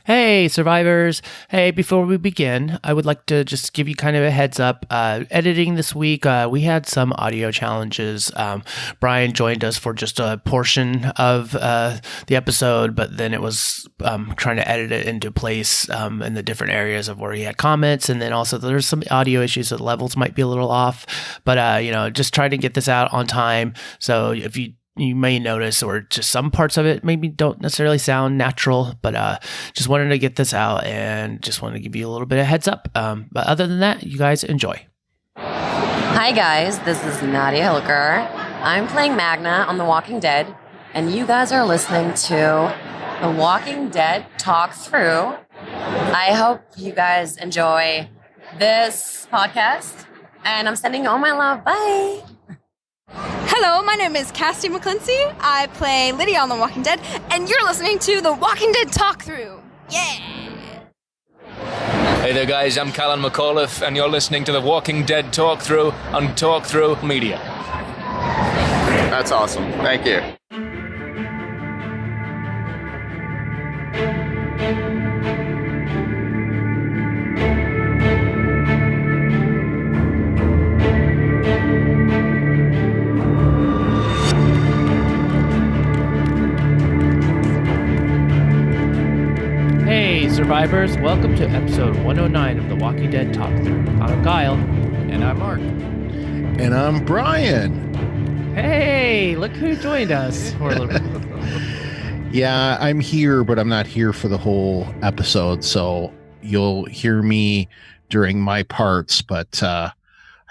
Hey, survivors. Hey, before we begin, I would like to just give you kind of a heads up. Editing this week, we had some audio challenges. Brian joined us for just a portion of the episode, but then it was trying to edit it into place in the different areas of where he had comments. And then also there's some audio issues, so the levels might be a little off. But, just trying to get this out on time. So if you may notice, or just some parts of it maybe don't necessarily sound natural, but just wanted to get this out and just wanted to give you a little bit of heads up. But other than that, you guys enjoy. Hi guys, this is Nadia Hilker. I'm playing Magna on The Walking Dead, and you guys are listening to The Walking Dead Talk Through. I hope you guys enjoy this podcast, and I'm sending you all my love. Bye! Hello, my name is Cassie McClincy. I play Lydia on The Walking Dead, and you're listening to The Walking Dead Talk Through. Yeah! Hey there, guys. I'm Callan McAuliffe, and you're listening to The Walking Dead Talk Through on Talk Through Media. That's awesome. Thank you. Hey, survivors. Welcome to episode 109 of The Walking Dead Talk Through. I'm Kyle. And I'm Mark. And I'm Brian. Hey, look who joined us for a little bit. Yeah, I'm here, but I'm not here for the whole episode, so you'll hear me during my parts, but I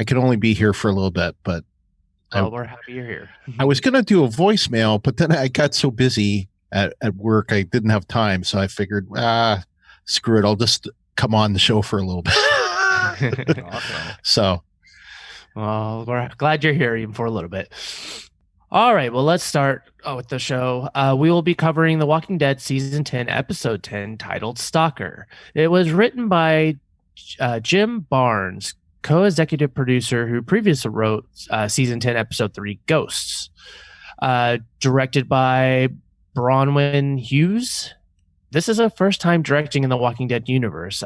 can only be here for a little bit. But We're happy you're here. I was going to do a voicemail, but then I got so busy at work, I didn't have time, so I figured, screw it, I'll just come on the show for a little bit. Awesome. So, well, we're glad you're here even for a little bit. All right, well, let's start with the show. We will be covering The Walking Dead Season 10, Episode 10, titled Stalker. It was written by Jim Barnes, co-executive producer who previously wrote Season 10, Episode 3, Ghosts. Directed by Bronwen Hughes. This is a first time directing in the Walking Dead universe.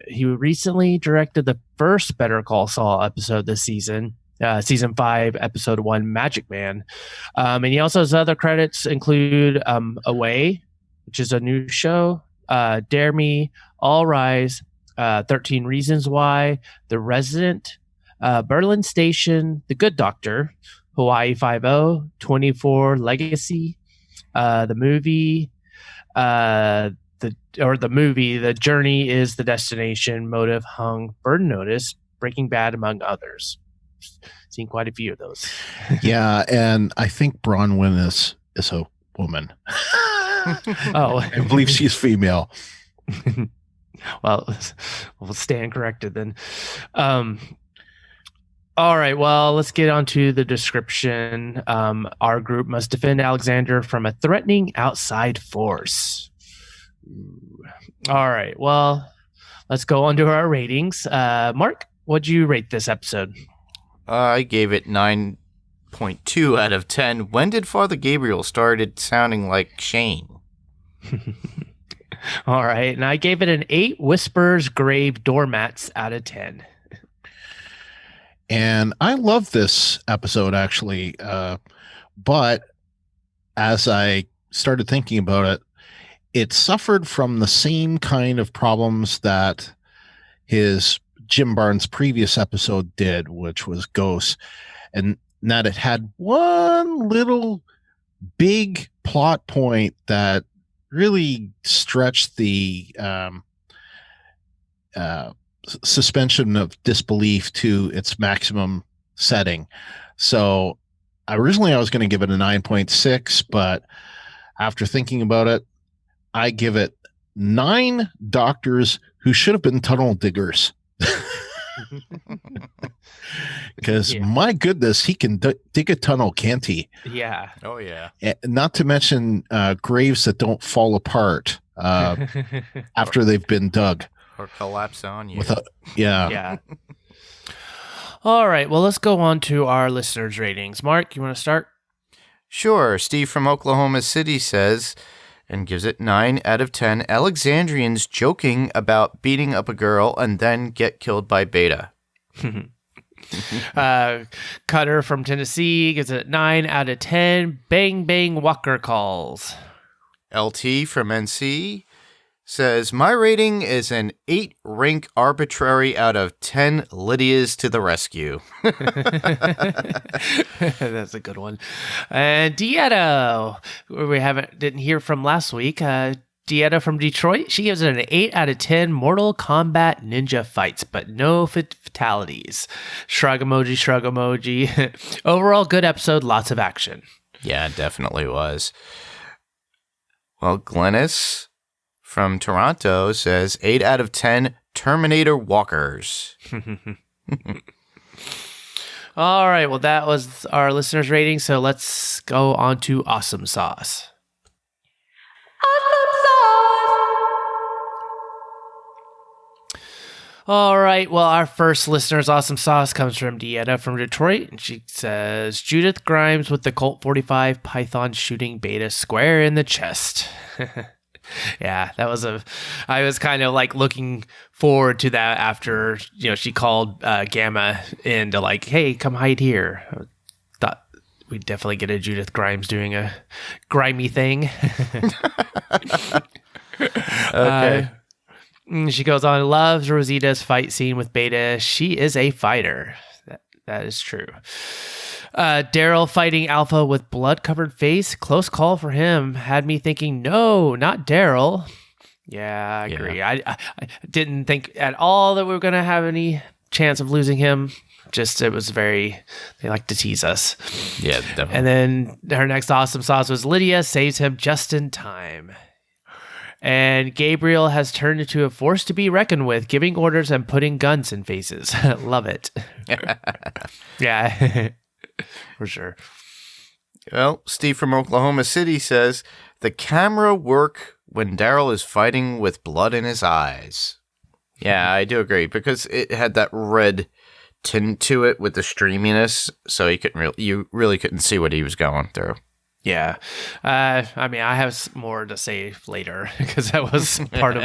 He recently directed the first Better Call Saul episode this season, Season 5, Episode 1, Magic Man. And he also has other credits include Away, which is a new show, Dare Me, All Rise, 13 Reasons Why, The Resident, Berlin Station, The Good Doctor, Hawaii Five-0, 24 Legacy, the movie, The Journey is the Destination, Motive, Hung, Burn Notice, Breaking Bad, among others. Seen quite a few of those. yeah, and I think Bronwyn is a woman. Oh, I believe she's female. Well, we'll stand corrected then. All right, well, let's get on to the description. Our group must defend Alexander from a threatening outside force. All right, well, let's go on to our ratings. Mark, what'd you rate this episode? I gave it 9.2 out of 10. When did Father Gabriel started sounding like Shane? All right, and I gave it an 8 Whispers Grave Doormats out of 10. And I love this episode, actually. But as I started thinking about it, it suffered from the same kind of problems that his Jim Barnes' previous episode did, which was Ghosts. And that it had one little big plot point that really stretched the suspension of disbelief to its maximum setting. So originally I was going to give it a 9.6, but after thinking about it, I give it 9 doctors who should have been tunnel diggers. Because my goodness, he can dig a tunnel, can't he? Yeah. Oh, yeah. Not to mention graves that don't fall apart after they've been dug. Or collapse on you. Yeah. All right, well, let's go on to our listeners' ratings. Mark, you want to start? Sure. Steve from Oklahoma City says, and gives it 9 out of 10 Alexandrians joking about beating up a girl and then get killed by Beta. Cutter from Tennessee gives it 9 out of 10 bang bang walker calls. LT from NC says, my rating is an 8 rank arbitrary out of 10 Lydias to the rescue. That's a good one. And Dieta, we didn't hear from last week. Dieta from Detroit, she gives it an 8 out of 10 Mortal Kombat ninja fights, but no fatalities. Shrug emoji. Overall, good episode, lots of action. Yeah, it definitely was. Well, Glennis from Toronto says 8 out of 10 Terminator walkers. All right, well, that was our listeners' rating, so let's go on to Awesome Sauce. All right, well, our first listener's Awesome Sauce comes from Dieta from Detroit, and she says, Judith Grimes with the Colt 45 Python shooting Beta square in the chest. Yeah, I was kind of like looking forward to that after, she called Gamma in to like, hey, come hide here. I thought we'd definitely get a Judith Grimes doing a grimy thing. Okay. She goes on, loves Rosita's fight scene with Beta. She is a fighter. That is true. Daryl fighting Alpha with blood-covered face. Close call for him. Had me thinking, no, not Daryl. Yeah, I agree. Yeah. I didn't think at all that we were going to have any chance of losing him. Just, it was they like to tease us. Yeah, definitely. And then her next Awesome Sauce was Lydia saves him just in time. And Gabriel has turned into a force to be reckoned with, giving orders and putting guns in faces. Love it. Yeah, for sure. Well, Steve from Oklahoma City says, the camera work when Daryl is fighting with blood in his eyes. Yeah, I do agree, because it had that red tint to it with the streaminess, so you really couldn't see what he was going through. Yeah. I have more to say later because that was part of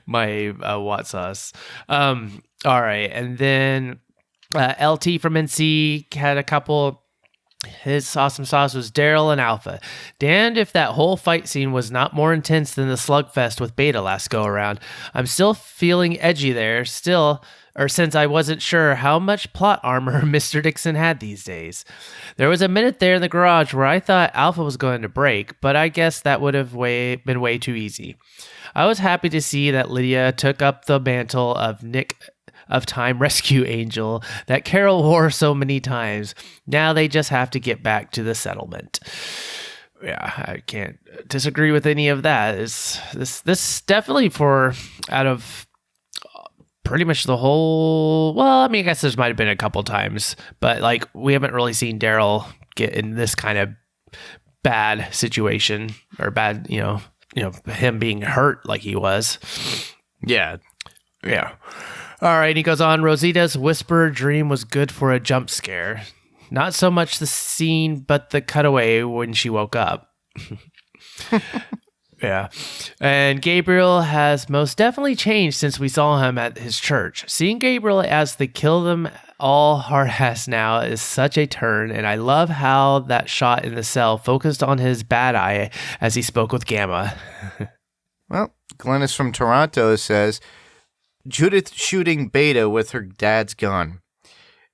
my what's us. All right. And then LT from NC had a couple. His Awesome Sauce was Daryl and Alpha. Damned if that whole fight scene was not more intense than the slugfest with Beta last go around. I'm still feeling edgy there, since I wasn't sure how much plot armor Mr. Dixon had these days. There was a minute there in the garage where I thought Alpha was going to break, but I guess that would have been way too easy. I was happy to see that Lydia took up the mantle of Nick of Time Rescue Angel that Carol wore so many times. Now they just have to get back to the settlement. Yeah, I can't disagree with any of that. This definitely out of pretty much the whole, well, I guess there might have been a couple times, but like we haven't really seen Daryl get in this kind of bad situation or bad, him being hurt like he was. Yeah. All right, he goes on, Rosita's whisper dream was good for a jump scare. Not so much the scene, but the cutaway when she woke up. Yeah. And Gabriel has most definitely changed since we saw him at his church. Seeing Gabriel as the kill them all hard ass now is such a turn, and I love how that shot in the cell focused on his bad eye as he spoke with Gamma. Well, Glennis from Toronto says, Judith shooting Beta with her dad's gun.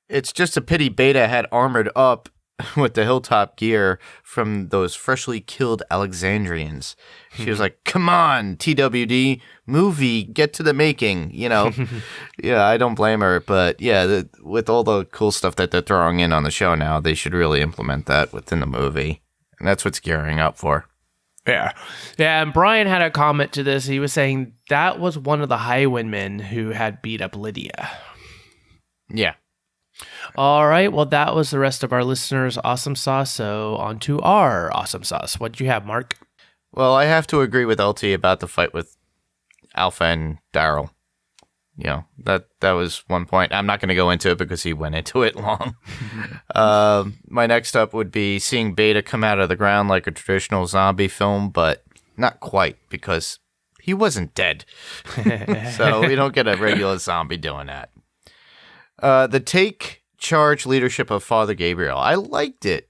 It's just a pity Beta had armored up with the hilltop gear from those freshly killed Alexandrians. She was like, come on, TWD, movie, get to the making, Yeah, I don't blame her. But yeah, with all the cool stuff that they're throwing in on the show now, they should really implement that within the movie. And that's what's gearing up for. Yeah, and Brian had a comment to this. He was saying that was one of the Highwindmen who had beat up Lydia. Yeah. All right, well, that was the rest of our listeners' Awesome Sauce, so on to our Awesome Sauce. What did you have, Mark? Well, I have to agree with LT about the fight with Alpha and Daryl. That was one point. I'm not going to go into it because he went into it long. My next up would be seeing Beta come out of the ground like a traditional zombie film, but not quite, because he wasn't dead. So we don't get a regular zombie doing that. The take charge leadership of Father Gabriel. I liked it.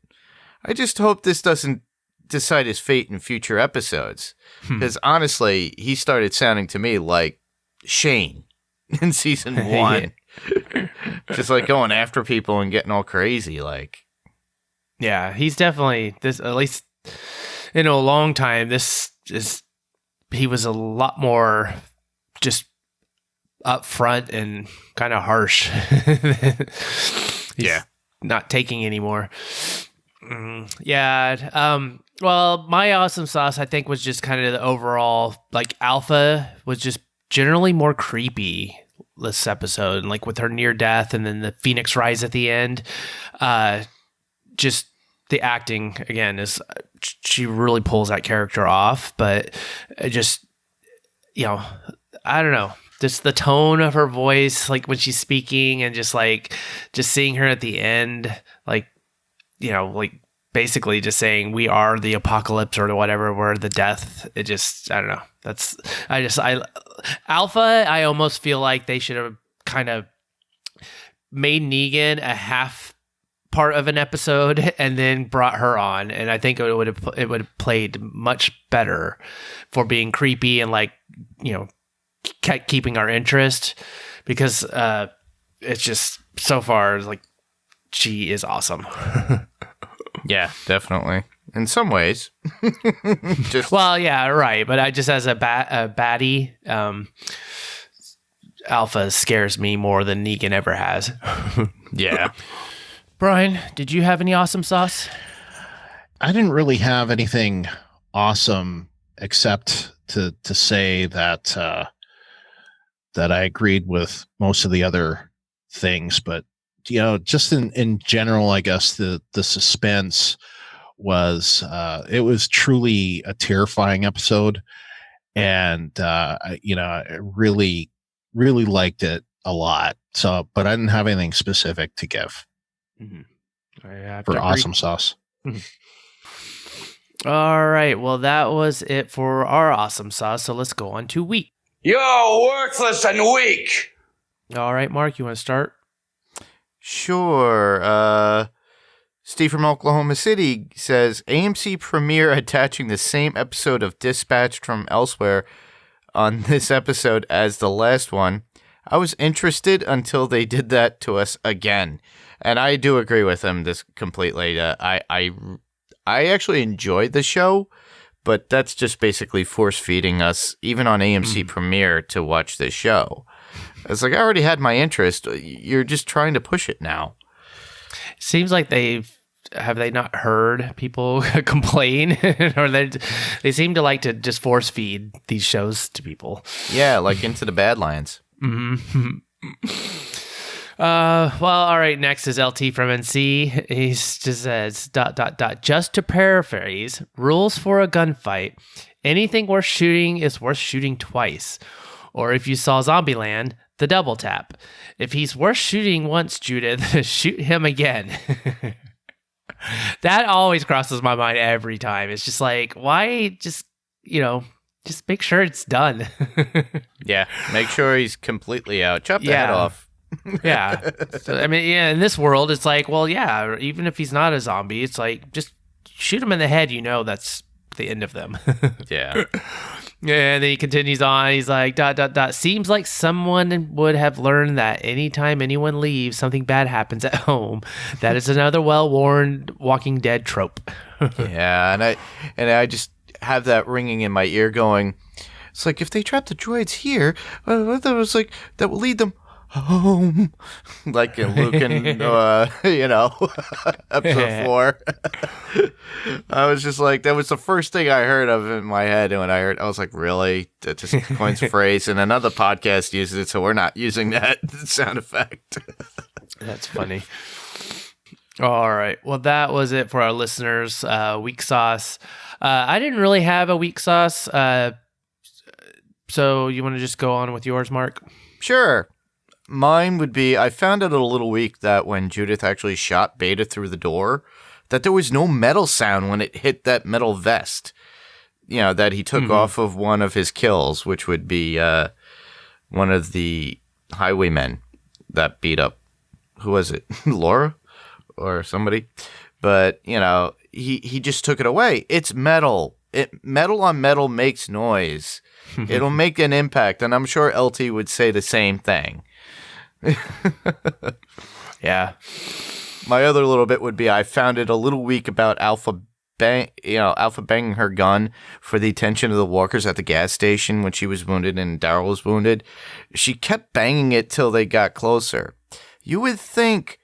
I just hope this doesn't decide his fate in future episodes. Because honestly, he started sounding to me like Shane in season 1. Just like going after people and getting all crazy. Like, Yeah, he's definitely this. At least in a long time, he was a lot more just upfront and kind of harsh. He's not taking anymore. Well, my awesome sauce, I think, was just kind of the overall, like, Alpha was just generally more creepy this episode, and like with her near death and then the Phoenix Rise at the end. Just the acting again is, she really pulls that character off, but it just, I don't know, just the tone of her voice, like when she's speaking, and just seeing her at the end, like basically just saying we are the apocalypse or whatever, we're the death. It just, I don't know. Alpha, I almost feel like they should have kind of made Negan a half part of an episode and then brought her on, and I think it would have played much better for being creepy and keeping our interest, because it's just so far like she is awesome. yeah, definitely. In some ways. Well, yeah, right. But I just, as a baddie, Alpha scares me more than Negan ever has. Yeah. Brian, did you have any awesome sauce? I didn't really have anything awesome except to say that that I agreed with most of the other things, but just in general, I guess the suspense was it was truly a terrifying episode, and I really liked it a lot. So, but I didn't have anything specific to give for awesome sauce. All right, well, that was it for our awesome sauce. So let's go on to weak. You're worthless and weak. All right, Mark, you want to start? Sure. Steve from Oklahoma City says AMC premiere attaching the same episode of Dispatched from Elsewhere on this episode as the last one. I was interested until they did that to us again. And I do agree with him this completely. I actually enjoyed the show, but that's just basically force feeding us, even on AMC premiere, to watch this show. It's like, I already had my interest. You're just trying to push it now. Seems like have they not heard people complain, or they seem to like to just force feed these shows to people. Yeah, like Into the Badlands. Mm-hmm. Well, all right. Next is LT from NC. He just says ... Just to paraphrase, rules for a gunfight: anything worth shooting is worth shooting twice. Or if you saw Zombieland, the double tap. If he's worth shooting once, Judith, shoot him again. That always crosses my mind every time. It's just like, why just make sure it's done. Yeah, make sure he's completely out. Chop the head off. Yeah. So, I mean, yeah, in this world, it's like, well, yeah, even if he's not a zombie, it's like, just shoot him in the head. That's the end of them. Yeah. Yeah, and then he continues on. He's like, ... Seems like someone would have learned that anytime anyone leaves, something bad happens at home. That is another well-worn Walking Dead trope. Yeah, and I just have that ringing in my ear going, it's like, if they trap the droids here, that was like, that will lead them home. Like in Luke and, episode 4. I was just like, that was the first thing I heard of in my head. And when I was like, really? That just coins a phrase. And another podcast uses it, so we're not using that sound effect. That's funny. All right. Well, that was it for our listeners. Weak sauce. I didn't really have a weak sauce. So you want to just go on with yours, Mark? Sure. Mine would be, I found it a little weak that when Judith actually shot Beta through the door, that there was no metal sound when it hit that metal vest. that he took off of one of his kills, which would be one of the highwaymen that beat up, who was it, Laura or somebody? But, he just took it away. It's metal. Metal on metal makes noise. It'll make an impact, and I'm sure LT would say the same thing. Yeah. My other little bit would be I found it a little weak about Alpha banging her gun for the attention of the walkers at the gas station when she was wounded and Daryl was wounded. She kept banging it till they got closer. You would think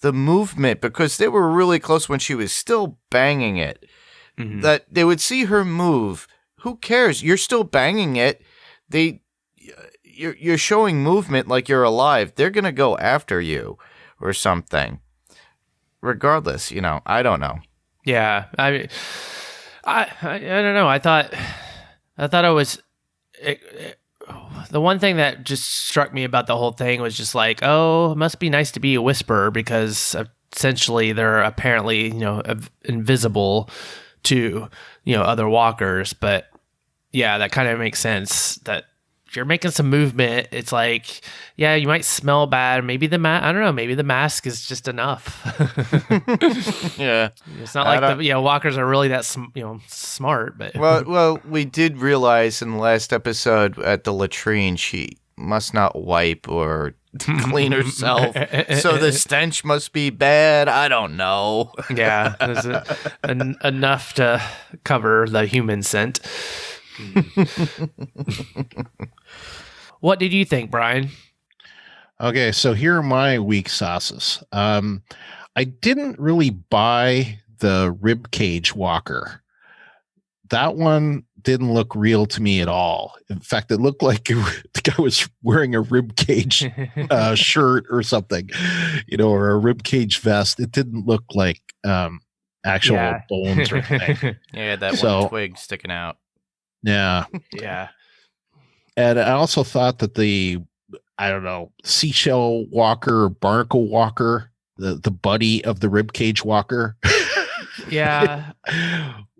the movement, because they were really close when she was still banging it, that they would see her move. Who cares? You're still banging it. You're showing movement like you're alive. They're going to go after you or something. Regardless, I don't know. Yeah. I don't know. I thought it was the one thing that just struck me about the whole thing was just like, oh, it must be nice to be a whisperer, because essentially they're apparently, invisible to, other walkers. But yeah, that kind of makes sense that if you're making some movement, it's like, yeah, you might smell bad. Maybe I don't know. Maybe the mask is just enough. Yeah. It's not like the walkers are really that, smart, but well, we did realize in the last episode at the latrine, she must not wipe or clean herself. So the stench must be bad. I don't know. Yeah. There's enough to cover the human scent. What did you think, Brian? Okay, so here are my weak sauces. I didn't really buy the rib cage walker. That one didn't look real to me at all. In fact, it looked like the guy was wearing a rib cage shirt or something, or a rib cage vest. It didn't look like actual bones or anything. Yeah, that one twig sticking out. Yeah. Yeah. And I also thought that the seashell walker, barnacle walker, the buddy of the ribcage walker, yeah,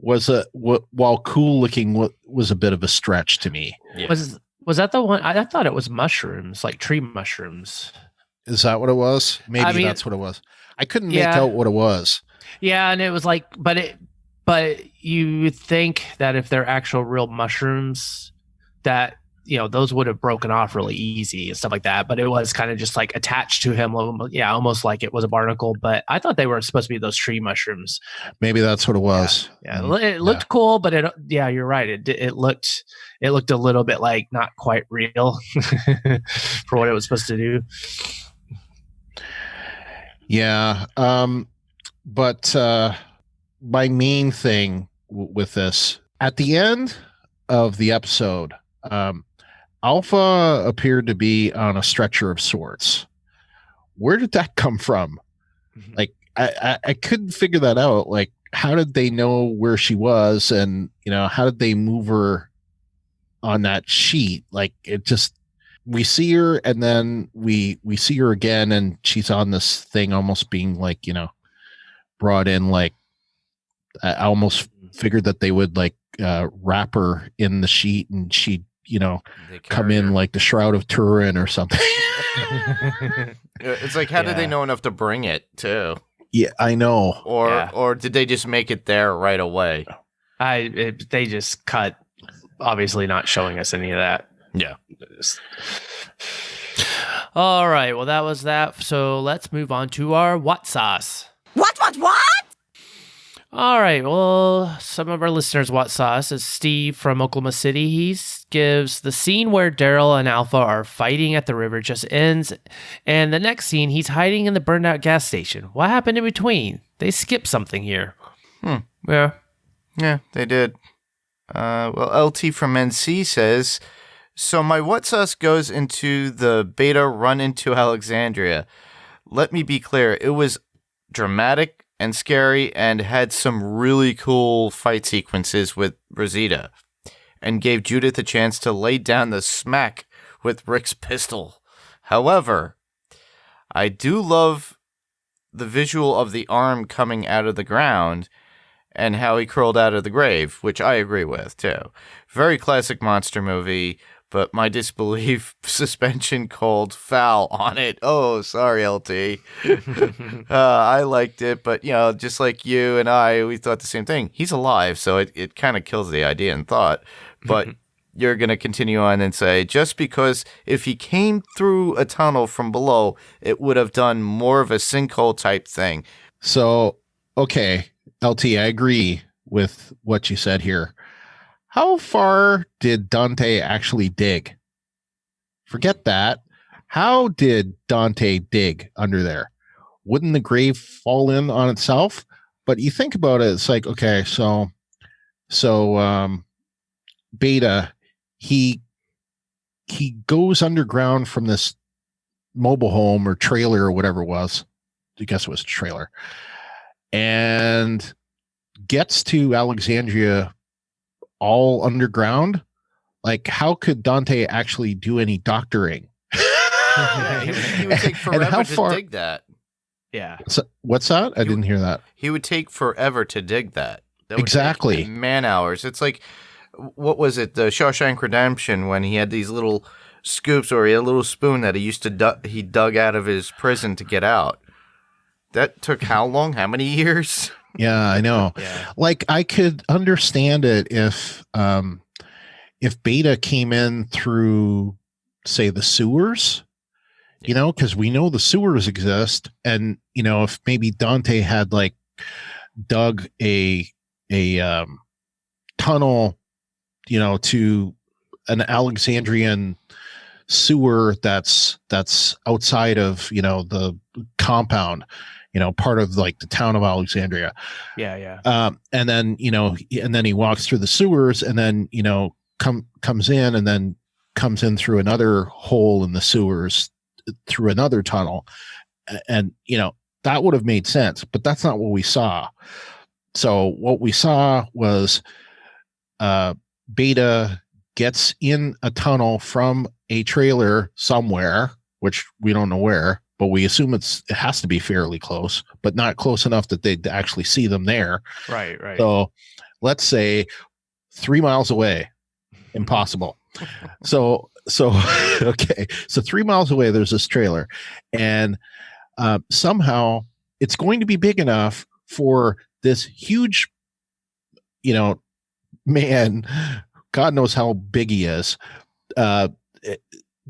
while cool looking, was a bit of a stretch to me. Yeah. Was that the one? I thought it was mushrooms, like tree mushrooms. Is that what it was? Maybe that's what it was. I couldn't make out what it was. Yeah, and it was like, but you would think that if they're actual real mushrooms, that those would have broken off really easy and stuff like that. But it was kind of just like attached to him. Yeah, almost like it was a barnacle. But I thought they were supposed to be those tree mushrooms. Maybe that's what it was. Yeah, it looked cool, but you're right. It looked a little bit like not quite real for what it was supposed to do. Yeah. But my main thing with this, at the end of the episode, Alpha appeared to be on a stretcher of sorts. Where did that come from? Like, I couldn't figure that out. Like, how did they know where she was? And, how did they move her on that sheet? Like, it just, we see her and then we see her again and she's on this thing almost being like, brought in. Like, I almost figured that they would like wrap her in the sheet and she'd, come in like the Shroud of Turin or something. It's like, how did they know enough to bring it too? Yeah, I know. Or did they just make it there right away? They just cut, obviously not showing us any of that. Yeah. All right. Well, that was that. So let's move on to our what sauce. What? All right. Well, some of our listeners' what sauce is Steve from Oklahoma City. He gives the scene where Daryl and Alpha are fighting at the river just ends, and the next scene he's hiding in the burned out gas station. What happened in between? They skipped something here. Yeah. Yeah, they did. Well, LT from NC says, so my what sauce goes into the beta run into Alexandria. Let me be clear. It was dramatic and scary and had some really cool fight sequences with Rosita and gave Judith a chance to lay down the smack with Rick's pistol. However, I do love the visual of the arm coming out of the ground and how he crawled out of the grave, which I agree with, too. Very classic monster movie, but my disbelief suspension called foul on it. Oh, sorry, LT. I liked it, but, just like you and I, we thought the same thing. He's alive, so it kind of kills the idea and thought. But you're going to continue on and say, just because if he came through a tunnel from below, it would have done more of a sinkhole type thing. So, okay, LT, I agree with what you said here. How far did Dante actually dig? Forget that. How did Dante dig under there? Wouldn't the grave fall in on itself? But you think about it, it's like, okay, so Beta, he goes underground from this mobile home or trailer or whatever it was. I guess it was a trailer. And gets to Alexandria all underground. Like, how could Dante actually do any doctoring? Yeah, he would take forever to dig that. Yeah. So, what's that? I didn't hear that. He would take forever to dig that. That would Exactly. take man hours. It's like, what was it? The Shawshank Redemption, when he had these little scoops, or he had a little spoon that he dug out of his prison to get out. That took how long? How many years? Yeah, I know. Yeah. Like, I could understand it if Beta came in through, say, the sewers, because we know the sewers exist, and if maybe Dante had like dug a tunnel, to an Alexandrian sewer that's outside of the compound, part of like the town of Alexandria. Yeah. And then and then he walks through the sewers, and then comes in, and then comes in through another hole in the sewers through another tunnel, and that would have made sense, but that's not what we saw. So what we saw was Beta gets in a tunnel from a trailer somewhere, which we don't know where, but we assume it has to be fairly close, but not close enough that they'd actually see them there. Right. So let's say 3 miles away. Impossible. So okay. So 3 miles away, there's this trailer, and somehow it's going to be big enough for this huge, man, God knows how big he is.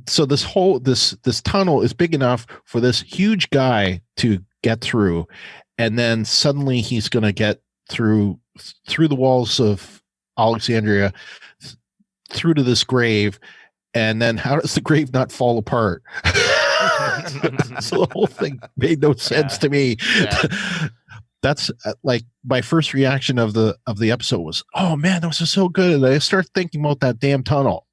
So this tunnel is big enough for this huge guy to get through, and then suddenly he's going to get through the walls of Alexandria, through to this grave, and then how does the grave not fall apart? So the whole thing made no sense to me. Yeah. That's like my first reaction of the episode was, oh man, that was so good. And I started thinking about that damn tunnel.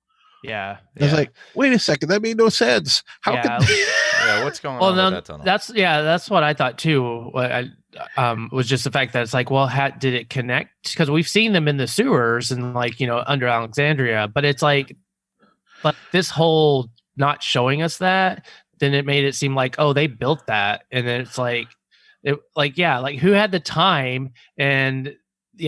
Yeah. I was like, wait a second, that made no sense. How could yeah, what's going on with that tunnel? That's what I thought too. Was just the fact that it's like, well, did it connect? Because we've seen them in the sewers and under Alexandria, but it's like this whole not showing us that, then it made it seem like, oh, they built that, and then it's like, who had the time, and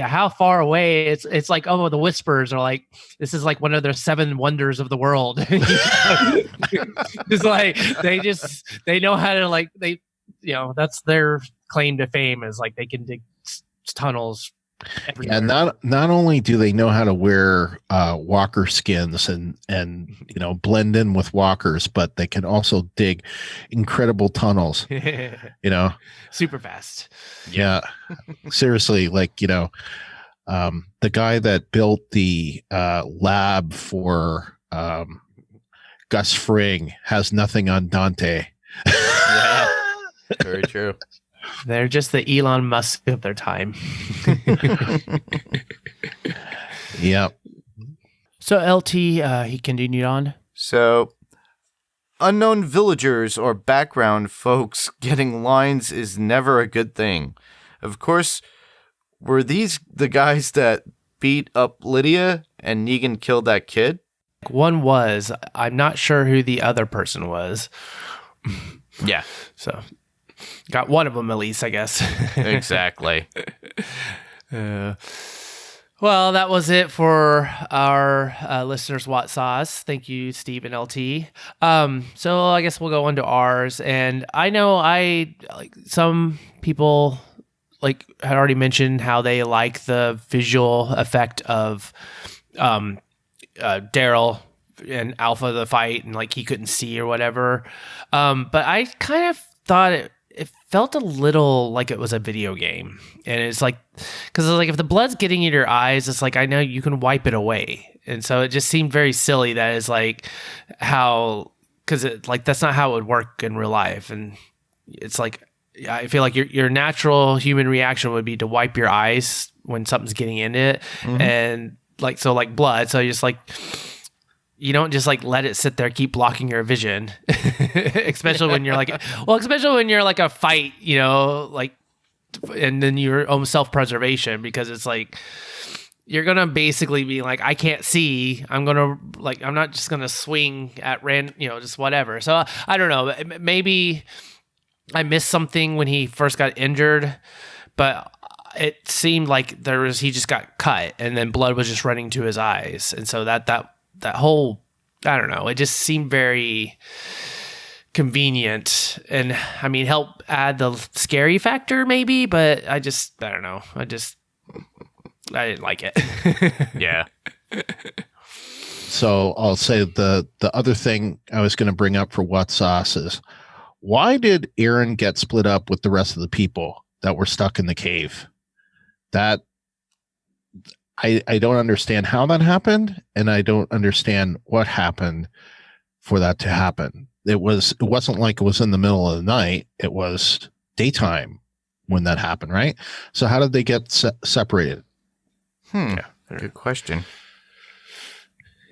how far away? It's like, oh, the whispers are like, this is like one of their 7 wonders of the world. It's like they know how to that's their claim to fame, is like they can dig tunnels everywhere. And not only do they know how to wear walker skins and blend in with walkers, but they can also dig incredible tunnels. Super fast. Yeah. Seriously, the guy that built the lab for Gus Fring has nothing on Dante. Yeah. Very true. They're just the Elon Musk of their time. Yep. So LT, he continued on. So, unknown villagers or background folks getting lines is never a good thing. Of course, were these the guys that beat up Lydia and Negan killed that kid? One was. I'm not sure who the other person was. So, got one of them at least, I guess. Exactly. Well, that was it for our listeners' What Sauce. Thank you, Steve and LT. So I guess we'll go into ours. And I know some people had already mentioned how they like the visual effect of Daryl and Alpha the fight, and he couldn't see or whatever. But I kind of thought it felt a little like it was a video game, and it's because if the blood's getting in your eyes, it's I know you can wipe it away, and so it just seemed very silly that it's how, because that's not how it would work in real life, and it's I feel like your natural human reaction would be to wipe your eyes when something's getting into it, and blood, so you just you don't just let it sit there, keep blocking your vision, especially when you're especially when you're a fight, and then you're almost self-preservation, because it's you're gonna basically be I can't see. I'm gonna I'm not just gonna swing at just whatever. So I don't know. Maybe I missed something when he first got injured, but it seemed he just got cut, and then blood was just running to his eyes, and so that whole, I don't know, it just seemed very convenient, and help add the scary factor maybe, but I don't know. I didn't like it. Yeah. So I'll say the other thing I was going to bring up for What Sauce is, why did Aaron get split up with the rest of the people that were stuck in the cave? That I don't understand how that happened, and I don't understand what happened for that to happen. It wasn't like it was in the middle of the night. It was daytime when that happened, right? So how did they get separated? Yeah, good question.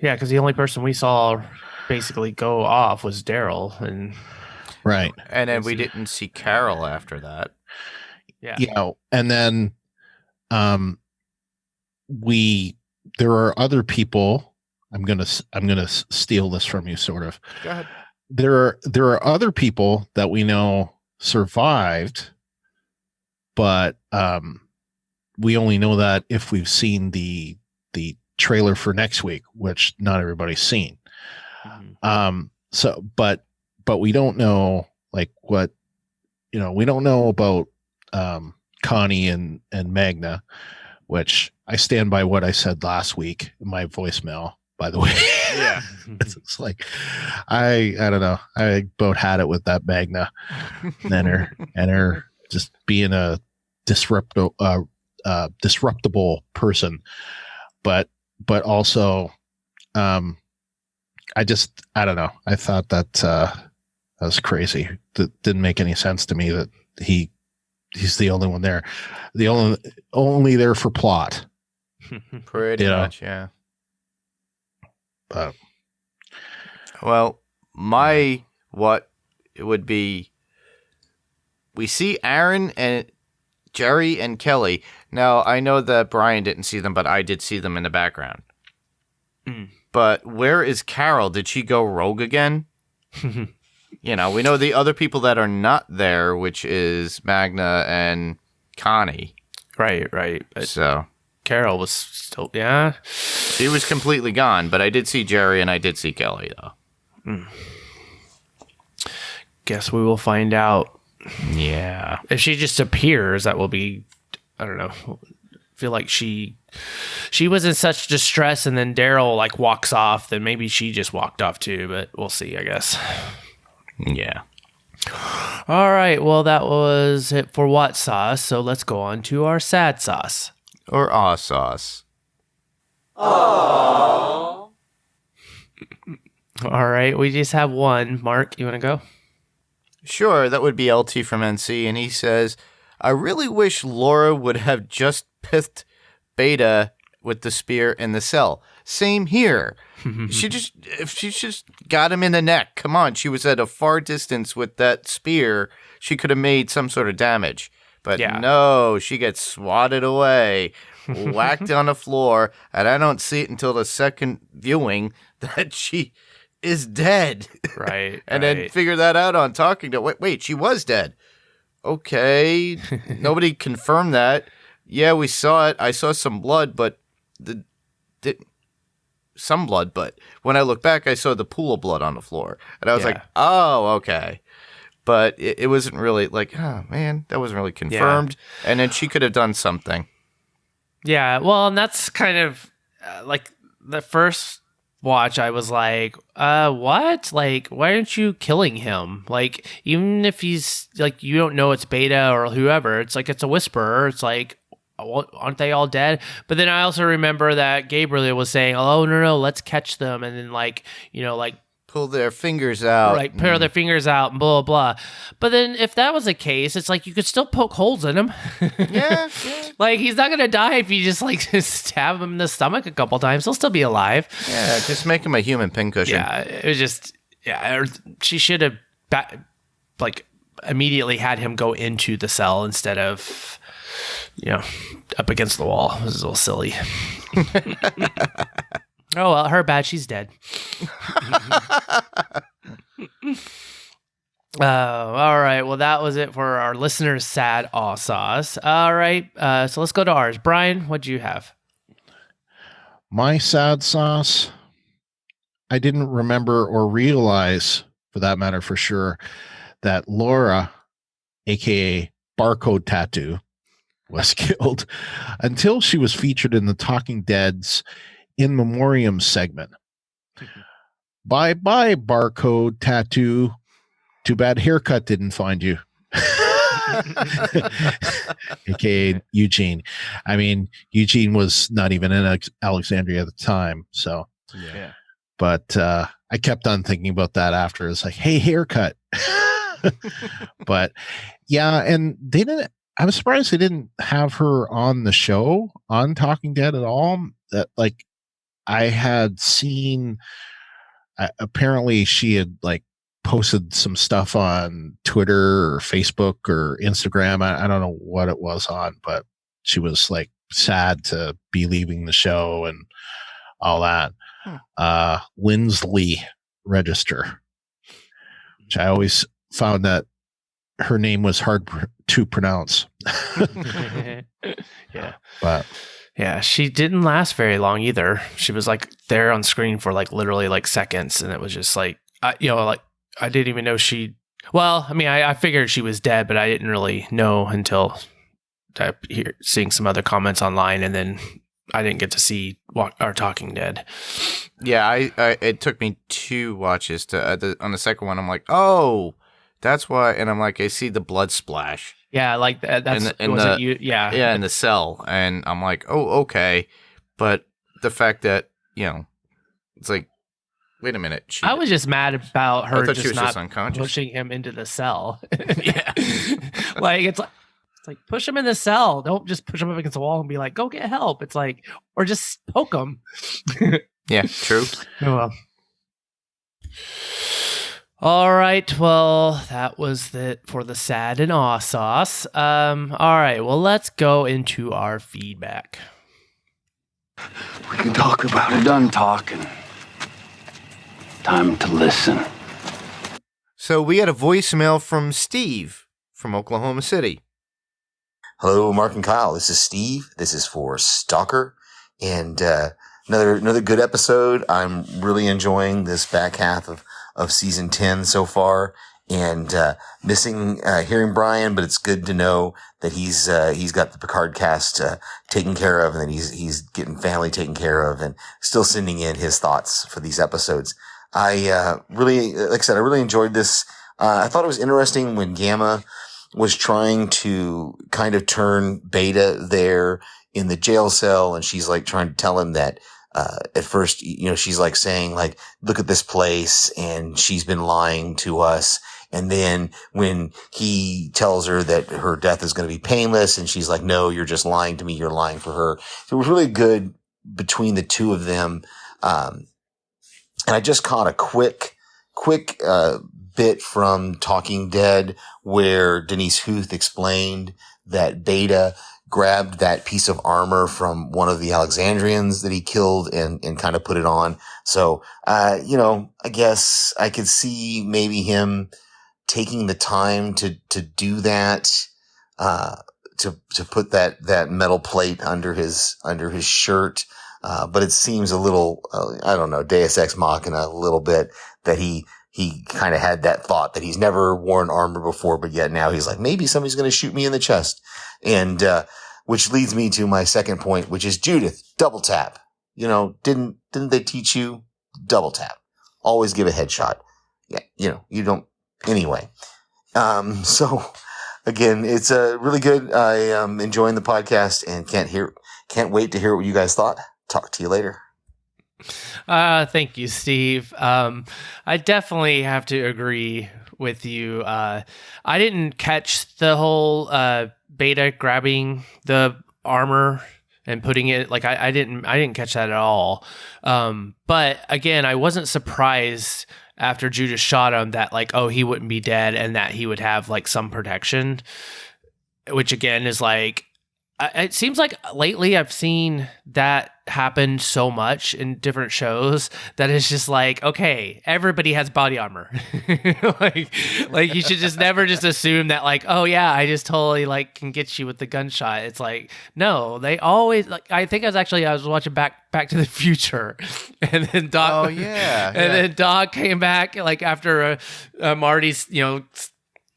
Yeah, because the only person we saw basically go off was Daryl, and right, and then we didn't see Carol after that. Yeah, and then there are other people. I'm gonna steal this from you, sort of. Go ahead. There are other people that we know survived, but we only know that if we've seen the trailer for next week, which not everybody's seen. So, but we don't know what, we don't know about Connie and Magna, which I stand by what I said last week in my voicemail, by the way. Yeah. It's I don't know. I about had it with that Magna and her just being a disruptable person. But also, I don't know. I thought that was crazy. That didn't make any sense to me that he's the only one there. The only there for plot. Pretty much, yeah. But well, what it would be, we see Aaron and Jerry and Kelly. Now, I know that Brian didn't see them, but I did see them in the background. But where is Carol? Did she go rogue again? We know the other people that are not there, which is Magna and Connie. Right. So Carol was still, yeah. She was completely gone, but I did see Jerry and I did see Kelly, though. Guess we will find out. Yeah. If she just appears, that will be, I don't know. I feel like she was in such distress, and then Daryl walks off, then maybe she just walked off too, but we'll see, I guess. Yeah. All right. Well, that was it for What Sauce. So let's go on to our Sad Sauce. Or Aw Sauce. Aww. All right. We just have one. Mark, you want to go? Sure. That would be LT from NC. And he says, I really wish Laura would have just pithed Beta with the spear in the cell. Same here. If she just got him in the neck, come on, she was at a far distance with that spear. She could have made some sort of damage. But no, she gets swatted away, whacked on the floor, and I don't see it until the second viewing that she is dead. Right. And then figure that out on talking to, wait, she was dead. Okay. Nobody confirmed that. Yeah, we saw it. I saw some blood, but some blood. But when I looked back, I saw the pool of blood on the floor, and I was like, "Oh, okay." But it wasn't really like, oh man, that wasn't really confirmed. Yeah. And then she could have done something. Yeah, well, and that's kind of like the first watch. I was like, what? Like, why aren't you killing him? Like, even if he's like, you don't know it's Beta or whoever. It's like it's a whisperer. It's like, aren't they all dead? But then I also remember that Gabriel was saying, oh no, let's catch them, and then like pull their fingers out. Right, pull their fingers out and blah, blah, blah. But then if that was the case, it's like you could still poke holes in him. Yeah. Like, he's not going to die if you just stab him in the stomach a couple times. He'll still be alive. Yeah, just make him a human pincushion. Yeah, it was just, she should have, immediately had him go into the cell instead of, up against the wall. It was a little silly. Oh, well, her bad. She's dead. All right. Well, that was it for our listeners' sad aw sauce. All right. So let's go to ours. Brian, what'd you have? My sad sauce, I didn't remember or realize, for that matter, for sure, that Laura, a.k.a. Barcode Tattoo, was killed until she was featured in the Talking Dead's In Memoriam segment. Bye Barcode Tattoo. Too bad haircut didn't find you. AKA Eugene. I mean, Eugene was not even in Alexandria at the time, so yeah. But I kept on thinking about that after. It's like, hey, haircut. But yeah, and they didn't. I was surprised they didn't have her on the show on Talking Dead at all. That I had seen. Apparently, she had posted some stuff on Twitter or Facebook or Instagram. I don't know what it was on, but she was sad to be leaving the show and all that. Lindsley Register, which I always found that her name was hard to pronounce. Yeah. But yeah, she didn't last very long either. She was there on screen for literally seconds, and it was just I didn't even know she. Well, I mean, I figured she was dead, but I didn't really know until seeing some other comments online, and then I didn't get to see our Talking Dead. Yeah, I it took me 2 watches to on the second one. I'm like, oh, that's why, and I'm like, I see the blood splash. Yeah, that's in the cell, and I'm like, oh, okay, but the fact that it's like, wait a minute. I was just mad about her just not unconscious. pushing him into the cell. Yeah, it's like push him in the cell. Don't just push him up against the wall and be like, go get help. It's or just poke him. Yeah, true. Oh well. All right, well, that was it for the sad and aw sauce. All right, well, let's go into our feedback. We can talk about it. Done talking. Time to listen. So we had a voicemail from Steve from Oklahoma City. Hello, Mark and Kyle. This is Steve. This is for Stalker. And another good episode. I'm really enjoying this back half of season 10 so far, and missing hearing Brian, but it's good to know that he's got the Picard cast taken care of, and that he's getting family taken care of, and still sending in his thoughts for these episodes. I really, like I said, I really enjoyed this. I thought it was interesting when Gamma was trying to kind of turn Beta there in the jail cell, and she's trying to tell him that at first, she's saying look at this place, and she's been lying to us. And then when he tells her that her death is going to be painless, and she's like, no, you're just lying to me. You're lying for her. So it was really good between the two of them. And I just caught a quick bit from Talking Dead where Denise Huth explained that Beta grabbed that piece of armor from one of the Alexandrians that he killed and kind of put it on. So, I guess I could see maybe him taking the time to do that, to put that metal plate under his shirt. But it seems a little, I don't know, Deus Ex Machina a little bit that he kind of had that thought that he's never worn armor before, but yet now he's like, maybe somebody's going to shoot me in the chest. And, which leads me to my second point, which is Judith, double tap. You know, didn't they teach you double tap? Always give a headshot. Yeah. You know, you don't anyway. So again, it's really good. I am enjoying the podcast and can't wait to hear what you guys thought. Talk to you later. Thank you, Steve. I definitely have to agree with you. I didn't catch the whole Beta grabbing the armor and putting it like I didn't catch that at all. But again, I wasn't surprised after Judas shot him that like, oh, he wouldn't be dead and that he would have like some protection, which again is like, it seems like lately I've seen that happen so much in different shows that it's just like, okay, everybody has body armor. like you should just never just assume that like, oh yeah, I just totally like can get you with the gunshot. It's like, no, they always like, I think I was watching Back to the Future and then Doc, then Doc came back like after Marty's,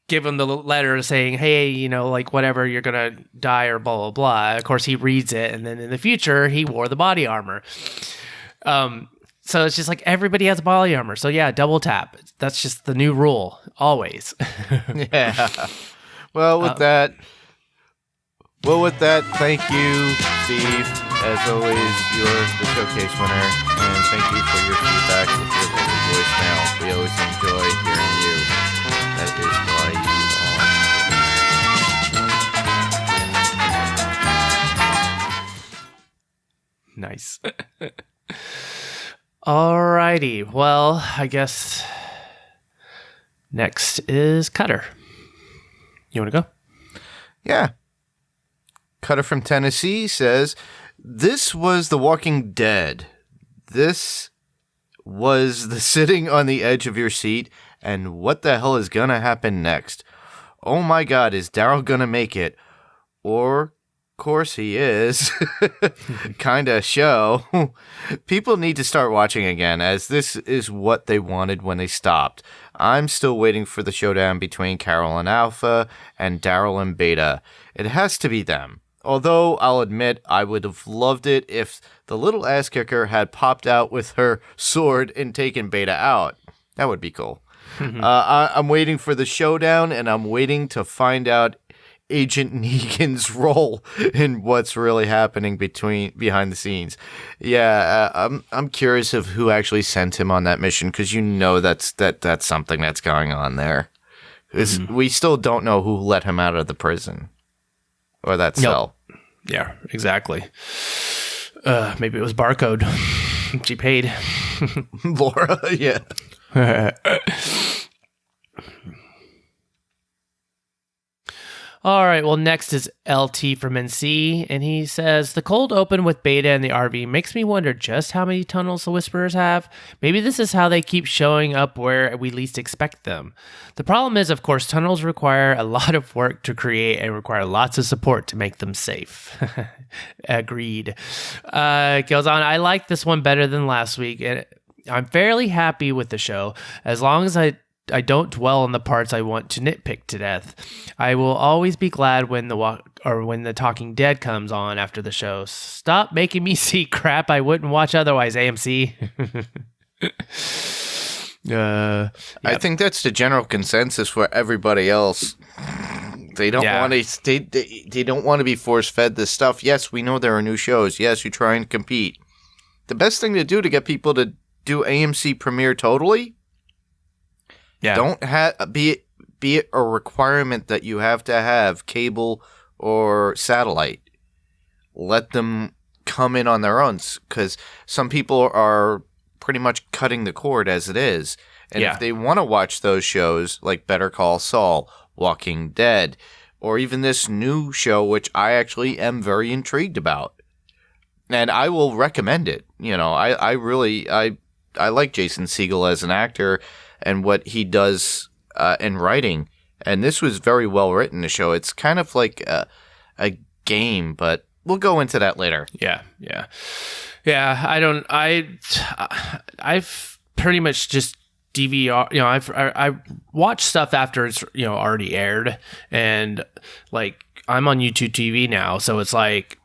give him the letter saying, hey, like whatever, you're going to die or blah, blah, blah. Of course, he reads it. And then in the future, he wore the body armor. So it's just like everybody has body armor. So yeah, double tap. That's just the new rule. Always. Yeah. Well, with that, thank you, Steve. As always, you're the showcase winner. And thank you for your feedback with your lovely voicemail. We always enjoy hearing you. That is why you are. Nice. Alrighty. Well, I guess next is Cutter. You want to go? Yeah. Cutter from Tennessee says, this was The Walking Dead. This was the sitting on the edge of your seat, and what the hell is gonna happen next? Oh my god, is Daryl gonna make it? Or, of course he is. Kinda show. People need to start watching again, as this is what they wanted when they stopped. I'm still waiting for the showdown between Carol and Alpha and Daryl and Beta. It has to be them. Although, I'll admit, I would have loved it if the little ass kicker had popped out with her sword and taken Beta out. That would be cool. I'm waiting for the showdown, and I'm waiting to find out Agent Negan's role in what's really happening behind the scenes. Yeah, I'm curious of who actually sent him on that mission, because that's something that's going on there. We still don't know who let him out of the prison or that cell. Yeah, exactly. Maybe it was Barcode. She paid. Laura, yeah. All right, well, next is LT from NC, and he says, the cold open with Beta and the RV makes me wonder just how many tunnels the Whisperers have. Maybe this is how they keep showing up where we least expect them. The problem is, of course, tunnels require a lot of work to create and require lots of support to make them safe. Agreed. Goes on, I like this one better than last week, and I'm fairly happy with the show, as long as I don't dwell on the parts I want to nitpick to death. I will always be glad when the Talking Dead comes on after the show. Stop making me see crap I wouldn't watch otherwise, AMC. Yep. I think that's the general consensus for everybody else. They don't want to. They don't want to be force fed this stuff. Yes, we know there are new shows. Yes, you try and compete. The best thing to do to get people to do AMC Premiere totally. Yeah. Don't be it a requirement that you have to have cable or satellite. Let them come in on their own, because some people are pretty much cutting the cord as it is. And if they want to watch those shows like Better Call Saul, Walking Dead, or even this new show, which I actually am very intrigued about, and I will recommend it. I really like Jason Segel as an actor and what he does in writing. And this was very well written, the show. It's kind of like a game, but we'll go into that later. Yeah. I've pretty much just DVR. I watch stuff after it's already aired, and like I'm on YouTube TV now, so it's like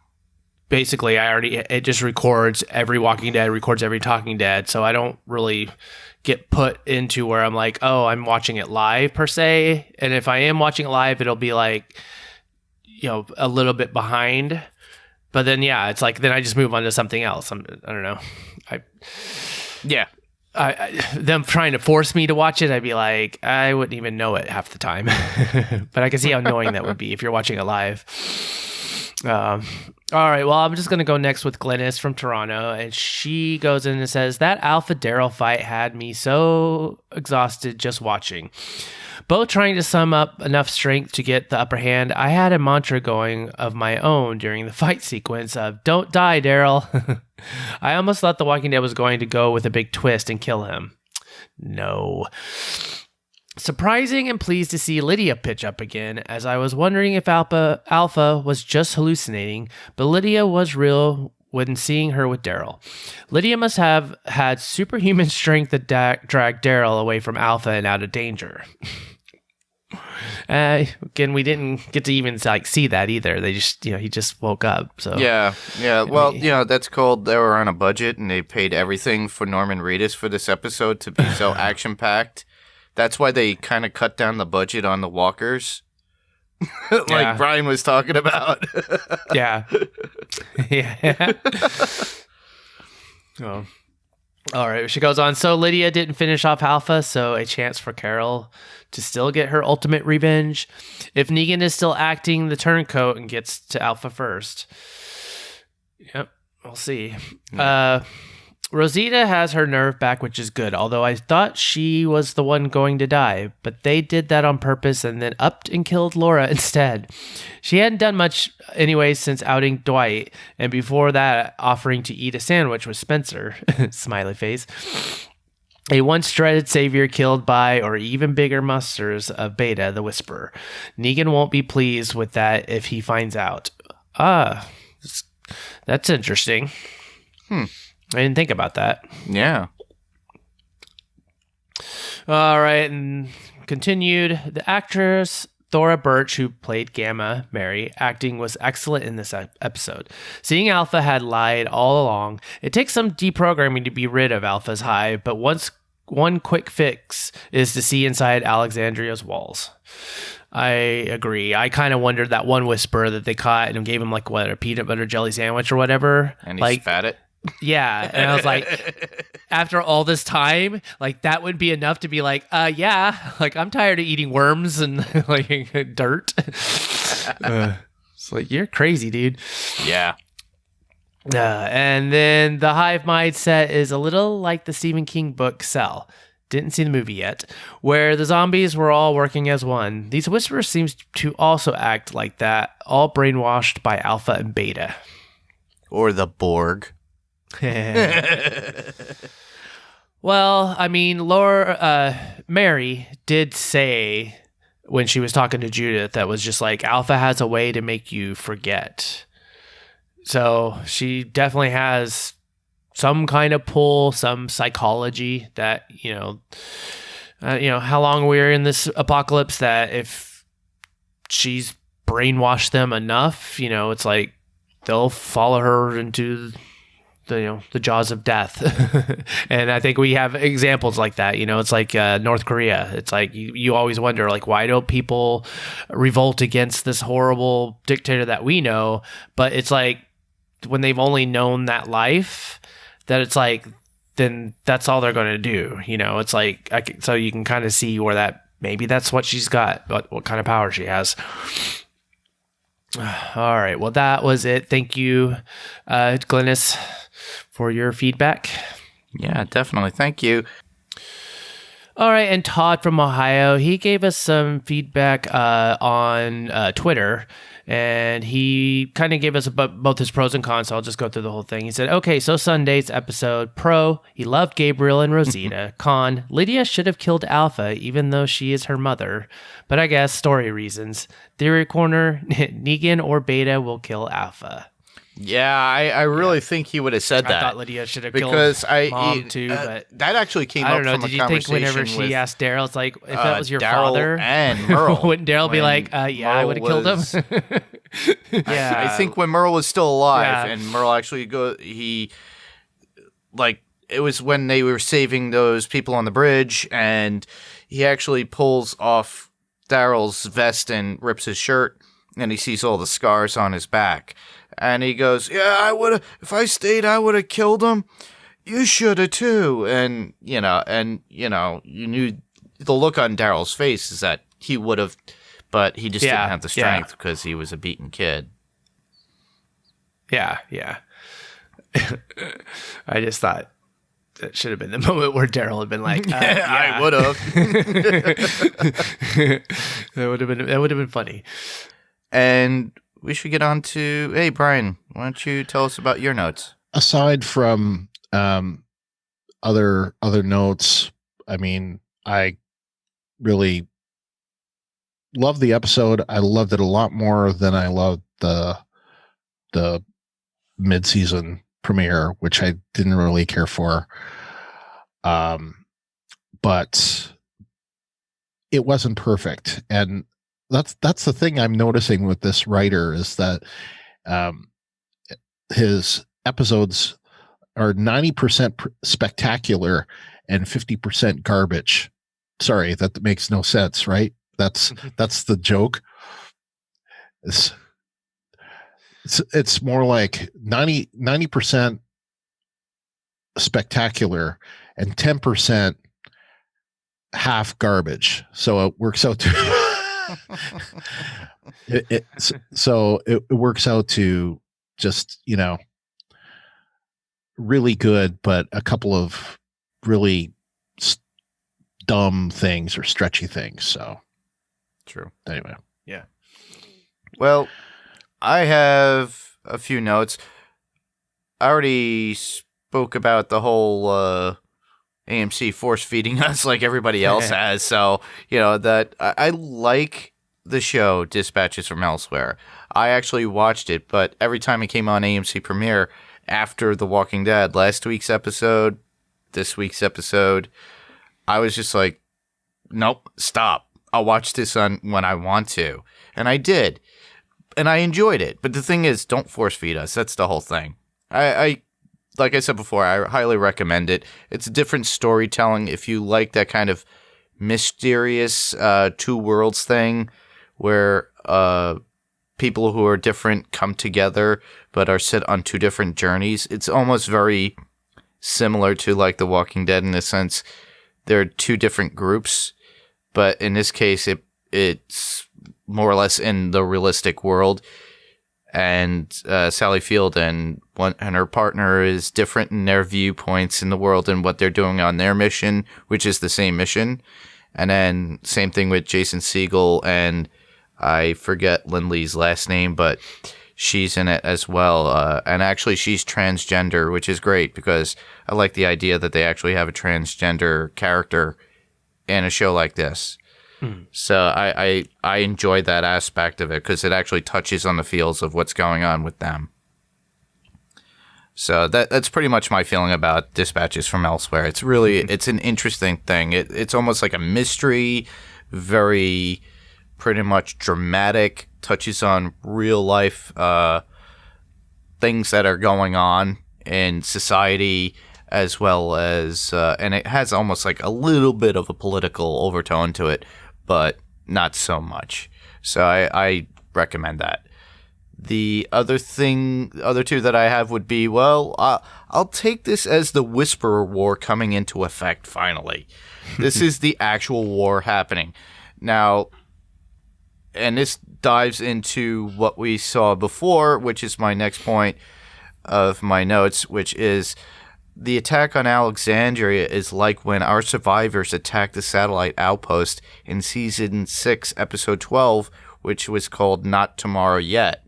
basically it just records every Walking Dead, records every Talking Dead, so I don't really get put into where I'm like, oh, I'm watching it live per se, and if I am watching it live, it'll be like a little bit behind. But then, it's like, then I just move on to something else. I don't know. Them trying to force me to watch it, I'd be like, I wouldn't even know it half the time. But I can see how annoying that would be if you're watching it live. All right, well, I'm just going to go next with Glynis from Toronto. And she goes in and says, that Alpha Daryl fight had me so exhausted just watching. Both trying to sum up enough strength to get the upper hand, I had a mantra going of my own during the fight sequence of, don't die, Daryl. I almost thought The Walking Dead was going to go with a big twist and kill him. No. Surprising and pleased to see Lydia pitch up again, as I was wondering if Alpha was just hallucinating, but Lydia was real when seeing her with Daryl. Lydia must have had superhuman strength that dragged Daryl away from Alpha and out of danger. Again, we didn't get to even see that either. They just, he just woke up. So yeah. Well, that's called they were on a budget and they paid everything for Norman Reedus for this episode to be so action packed. That's why they kind of cut down the budget on the walkers, like Brian was talking about. Yeah. Oh. All right, she goes on. So Lydia didn't finish off Alpha, so a chance for Carol to still get her ultimate revenge. If Negan is still acting the turncoat and gets to Alpha first. Yep, we'll see. Rosita has her nerve back, which is good, although I thought she was the one going to die, but they did that on purpose and then upped and killed Laura instead. She hadn't done much anyway since outing Dwight, and before that, offering to eat a sandwich with Spencer. Smiley face. A once dreaded savior killed by, or even bigger monsters of Beta, the Whisperer. Negan won't be pleased with that if he finds out. That's interesting. I didn't think about that. Yeah. All right, and continued. The actress Thora Birch, who played Gamma Mary, acting was excellent in this episode. Seeing Alpha had lied all along, it takes some deprogramming to be rid of Alpha's hive, but one quick fix is to see inside Alexandria's walls. I agree. I kind of wondered that one whisperer that they caught and gave him a peanut butter jelly sandwich or whatever. And he spat it. Yeah, and I was like, after all this time, that would be enough to be I'm tired of eating worms and dirt. It's like, you're crazy, dude. Yeah. And then the hive mindset is a little like the Stephen King book Cell. Didn't see the movie yet, where the zombies were all working as one. These whisperers seems to also act like that, all brainwashed by Alpha and Beta. Or the Borg. Well, I mean, Mary did say when she was talking to Judith that was just like, Alpha has a way to make you forget. So she definitely has some kind of pull, some psychology that, how long we're in this apocalypse, that if she's brainwashed them enough, it's like they'll follow her into the jaws of death. And I think we have examples like that. It's like North Korea. It's like you always wonder, why don't people revolt against this horrible dictator that we know? But it's like when they've only known that life, that it's like, then that's all they're going to do. It's like, so you can kind of see where maybe that's what she's got, what kind of power she has. All right. Well, that was it. Thank you, Glynis, for your feedback. Yeah, definitely. Thank you. All right. And Todd from Ohio, he gave us some feedback on Twitter. And he kind of gave us both his pros and cons, so I'll just go through the whole thing. He said, okay, so Sunday's episode. Pro, he loved Gabriel and Rosita. Con, Lydia should have killed Alpha, even though she is her mother. But I guess story reasons. Theory corner, Negan or Beta will kill Alpha. Yeah, I really think he would have said that. I thought Lydia should have killed Mom too, but that actually came I up don't know. from Did a you think conversation whenever she with, asked Daryl, it's like, if that was your Daryl father, and Merle, wouldn't Daryl be like, yeah, I would have killed him? Yeah, I think when Merle was still alive, Yeah. and Merle actually it was when they were saving those people on the bridge, and he actually pulls off Daryl's vest and rips his shirt, and he sees all the scars on his back. And he goes, yeah, I would have, if I stayed, I would have killed him. You should have too. And, you knew the look on Daryl's face is that he would have, but he just didn't have the strength because he was a beaten kid. Yeah. I just thought that should have been the moment where Daryl had been like, yeah. I would have. That would have been funny. And we should get on to, hey, Brian, why don't you tell us about your notes? Aside from other notes, I mean, I really loved the episode. I loved it a lot more than I loved the mid-season premiere, which I didn't really care for. But it wasn't perfect, and that's the thing I'm noticing with this writer is that his episodes are 90% spectacular and 50% garbage. Sorry, that makes no sense, right? That's the joke. It's more like 90% spectacular and 10% half garbage. So it works out to it works out to just, really good, but a couple of really dumb things or stretchy things. So true. Anyway. Yeah. Well, I have a few notes. I already spoke about the whole AMC force feeding us like everybody else has. So, that I like the show Dispatches from Elsewhere. I actually watched it, but every time it came on AMC Premiere after The Walking Dead, last week's episode, this week's episode, I was just like, nope, stop. I'll watch this when I want to. And I did. And I enjoyed it. But the thing is, don't force feed us. That's the whole thing. I like I said before, I highly recommend it. It's a different storytelling. If you like that kind of mysterious two worlds thing where people who are different come together but are set on two different journeys, it's almost very similar to like The Walking Dead in a sense. There are two different groups, but in this case, it's more or less in the realistic world. And Sally Field and her partner is different in their viewpoints in the world and what they're doing on their mission, which is the same mission. And then same thing with Jason Segel, and I forget Lindley's last name, but she's in it as well. And actually she's transgender, which is great because I like the idea that they actually have a transgender character in a show like this. So I enjoyed that aspect of it because it actually touches on the feels of what's going on with them. So that's pretty much my feeling about Dispatches from Elsewhere. It's really it's an interesting thing. It's almost like a mystery, very pretty much dramatic, touches on real life things that are going on in society, as well as and it has almost like a little bit of a political overtone to it, but not so much. So I recommend that. The other two that I have would be, well, I'll take this as the Whisperer War coming into effect finally. This is the actual war happening. Now, and this dives into what we saw before, which is my next point of my notes, which is the attack on Alexandria is like when our survivors attacked the satellite outpost in Season 6, Episode 12, which was called Not Tomorrow Yet.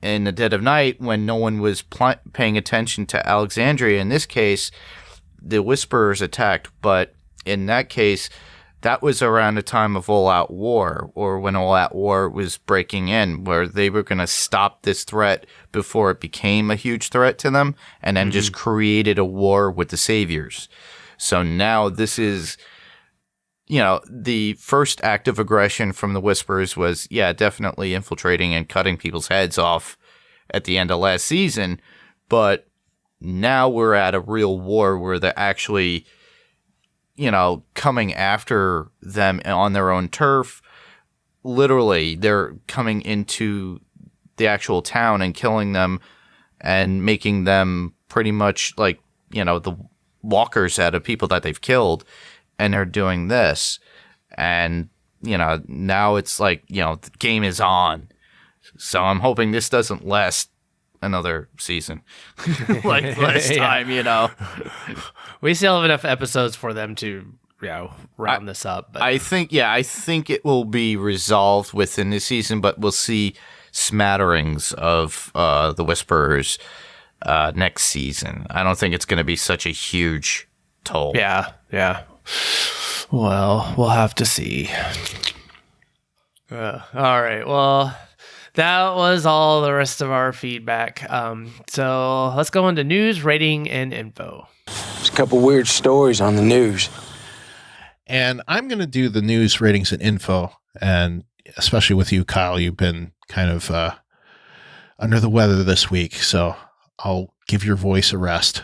In the dead of night, when no one was paying attention to Alexandria, in this case, the Whisperers attacked. But in that case, that was around the time of All Out War, or when All Out War was breaking in, where they were going to stop this threat before it became a huge threat to them, and then just created a war with the Saviors. So now this is, the first act of aggression from the Whisperers was, definitely infiltrating and cutting people's heads off at the end of last season. But now we're at a real war where they're actually, coming after them on their own turf. Literally, they're coming into the actual town and killing them and making them pretty much like, the walkers out of people that they've killed. And they're doing this. And, now it's like, the game is on. So I'm hoping this doesn't last another season like last time, We still have enough episodes for them to, round this up. But. I think it will be resolved within this season, but we'll see smatterings of the Whisperers next season. I don't think it's going to be such a huge toll. Yeah. Well, we'll have to see. All right. Well, that was all the rest of our feedback. So let's go into news, rating, and info. There's a couple weird stories on the news. And I'm going to do the news, ratings, and info. And especially with you, Kyle, you've been kind of under the weather this week. So I'll give your voice a rest.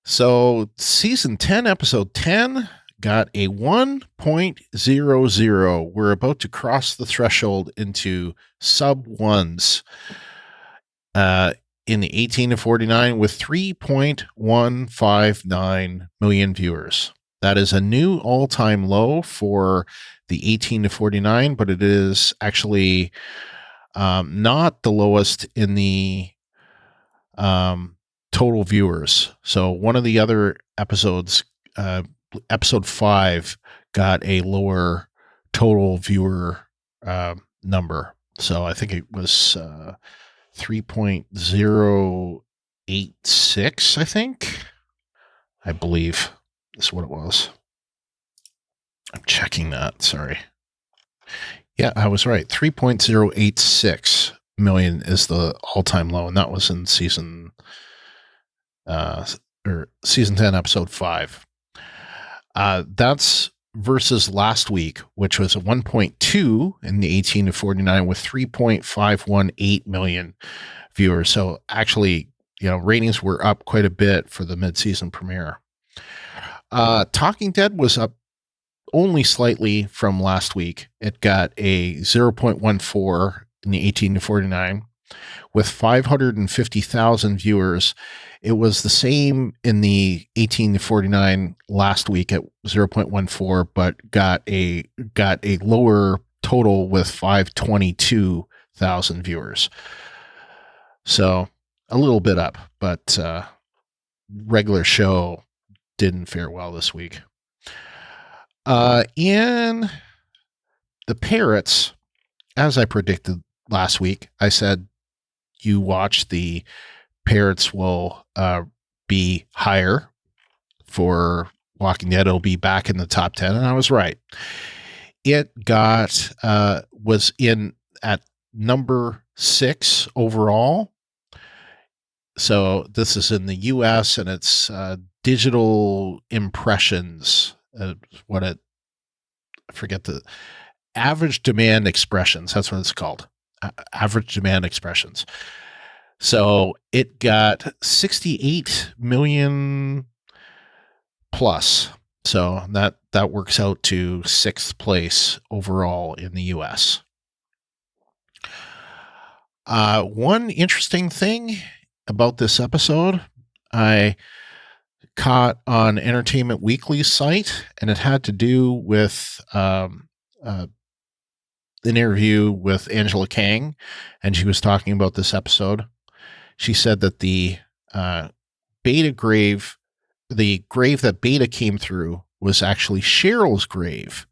So season 10, episode 10 got a 1.00. We're about to cross the threshold into sub ones in the 18 to 49 with 3.159 million viewers. That is a new all-time low for the 18 to 49, but it is actually not the lowest in the total viewers. So one of the other episodes, episode 5, got a lower total viewer number. So I think it was 3.086, I believe is what it was. I'm checking that. Sorry. Yeah, I was right. 3.086 million is the all-time low, and that was in season 10, episode 5. That's versus last week, which was a 1.2 in the 18 to 49 with 3.518 million viewers. So actually, ratings were up quite a bit for the mid-season premiere. Talking Dead was up only slightly from last week. It got a 0.14 in the 18 to 49 with 550,000 viewers. It was the same in the 18 to 49 last week at 0.14, but got a lower total with 522,000 viewers. So a little bit up, but regular show didn't fare well this week. In the Parrots, as I predicted last week, I said you watch the Parrots will be higher for Walking Dead. It'll be back in the top 10, and I was right. It was in at number 6 overall. So this is in the U.S. and it's digital impressions. I forget the average demand expressions. That's what it's called. Average demand expressions. So it got 68 million plus. So that works out to 6th place overall in the U.S. One interesting thing about this episode, I caught on Entertainment Weekly's site, and it had to do with an interview with Angela Kang, and she was talking about this episode. She said that the Beta grave, the grave that Beta came through, was actually Cheryl's grave.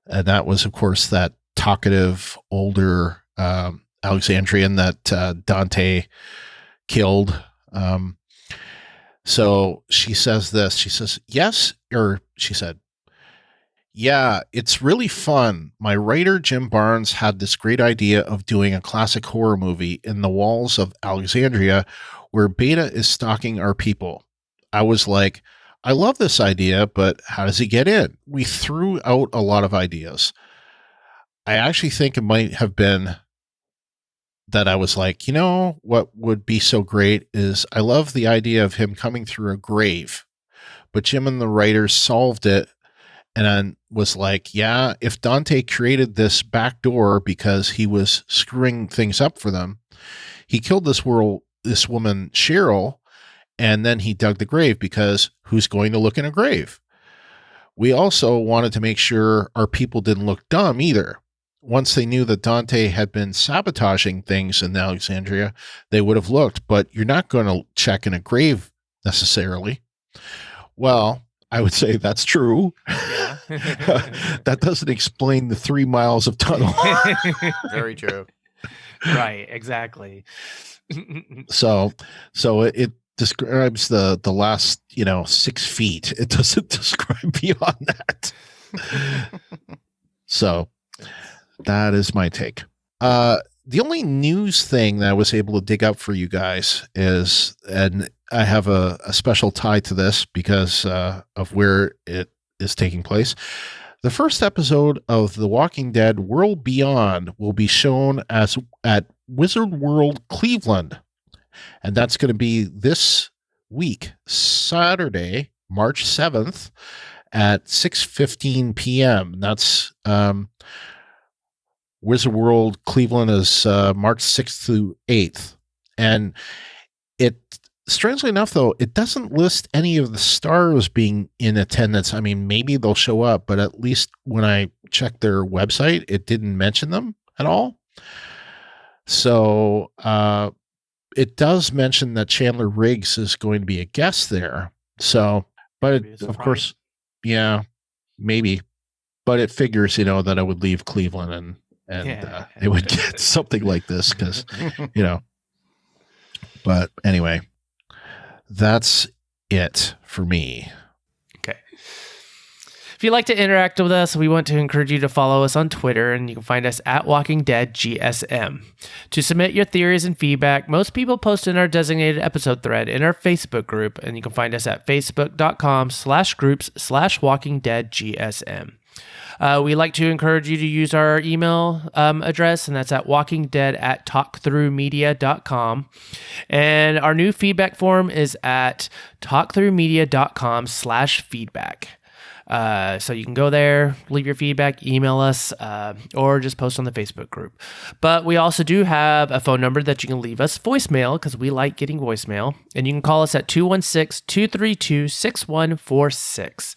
And that was, of course, that talkative older Alexandrian that Dante killed. So she says this. She says, yes, or she said, yeah, it's really fun. My writer, Jim Barnes, had this great idea of doing a classic horror movie in the walls of Alexandria where Beta is stalking our people. I was like, I love this idea, but how does he get in? We threw out a lot of ideas. I actually think it might have been that I was like, you know, what would be so great is I love the idea of him coming through a grave, but Jim and the writers solved it. And I was like, yeah, if Dante created this back door because he was screwing things up for them, he killed this woman, Cheryl, and then he dug the grave because who's going to look in a grave? We also wanted to make sure our people didn't look dumb either. Once they knew that Dante had been sabotaging things in Alexandria, they would have looked, but you're not going to check in a grave necessarily. Well, I would say that's true. Yeah. That doesn't explain the 3 miles of tunnel. Very true. Right, exactly. So it describes the last 6 feet. It doesn't describe beyond that. So that is my take. The only news thing that I was able to dig up for you guys is, and I have a special tie to this because of where it is taking place. The first episode of The Walking Dead World Beyond will be shown at Wizard World Cleveland. And that's going to be this week, Saturday, March 7th at 6:15 p.m. That's Wizard World Cleveland is March 6th through 8th. And it, strangely enough, though, it doesn't list any of the stars being in attendance. I mean, maybe they'll show up, but at least when I checked their website, it didn't mention them at all. So it does mention that Chandler Riggs is going to be a guest there. So, but of course, yeah, maybe. But it figures, that I would leave Cleveland and they would get something like this because, But anyway, that's it for me. Okay. If you'd like to interact with us, we want to encourage you to follow us on Twitter, and you can find us at Walking Dead GSM. To submit your theories and feedback, most people post in our designated episode thread in our Facebook group, and you can find us at facebook.com/groups/Walking Dead GSM. We like to encourage you to use our email address, and that's at walkingdead@talkthroughmedia.com. And our new feedback form is at talkthroughmedia.com/feedback. So you can go there, leave your feedback, email us, or just post on the Facebook group. But we also do have a phone number that you can leave us voicemail because we like getting voicemail. And you can call us at 216-232-6146.